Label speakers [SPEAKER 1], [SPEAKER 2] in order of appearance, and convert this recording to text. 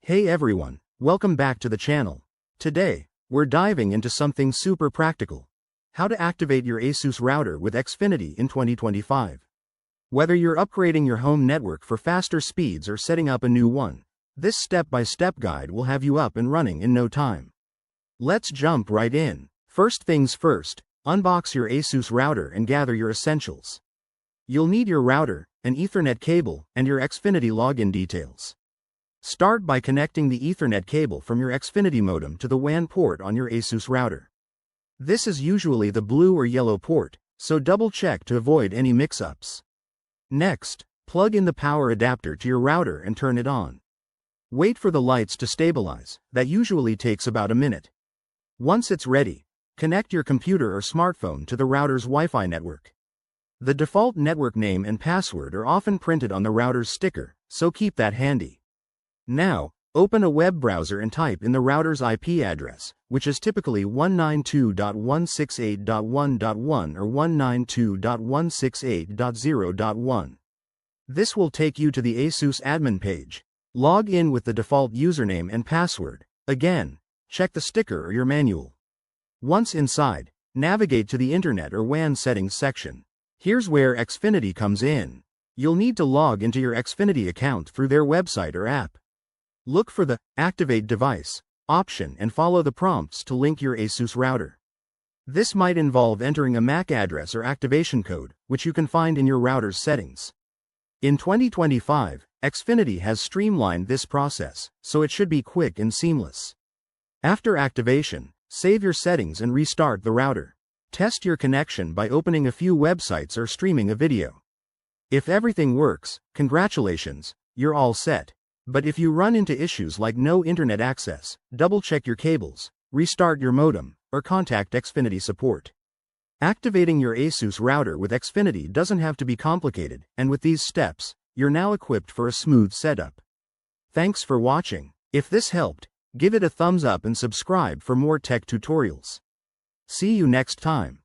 [SPEAKER 1] Hey everyone, welcome back to the channel. Today, we're diving into something super practical. How to activate your Asus router with Xfinity in 2025. Whether you're upgrading your home network for faster speeds or setting up a new one, this step-by-step guide will have you up and running in no time. Let's jump right in. First things first, unbox your Asus router and gather your essentials. You'll need your router, an Ethernet cable, and your Xfinity login details. Start by connecting the Ethernet cable from your Xfinity modem to the WAN port on your Asus router. This is usually the blue or yellow port, so double-check to avoid any mix-ups. Next, plug in the power adapter to your router and turn it on. Wait for the lights to stabilize, that usually takes about a minute. Once it's ready, connect your computer or smartphone to the router's Wi-Fi network. The default network name and password are often printed on the router's sticker, so keep that handy. Now, open a web browser and type in the router's IP address, which is typically 192.168.1.1 or 192.168.0.1. This will take you to the Asus admin page. Log in with the default username and password. Again, check the sticker or your manual. Once inside, navigate to the Internet or WAN settings section. Here's where Xfinity comes in. You'll need to log into your Xfinity account through their website or app. Look for the Activate Device option and follow the prompts to link your Asus router. This might involve entering a MAC address or activation code, which you can find in your router's settings. In 2025, Xfinity has streamlined this process, so it should be quick and seamless. After activation, save your settings and restart the router. Test your connection by opening a few websites or streaming a video. If everything works, congratulations, you're all set. But if you run into issues like no internet access, double-check your cables, restart your modem, or contact Xfinity support. Activating your Asus router with Xfinity doesn't have to be complicated, and with these steps, you're now equipped for a smooth setup. Thanks for watching. If this helped, give it a thumbs up and subscribe for more tech tutorials. See you next time.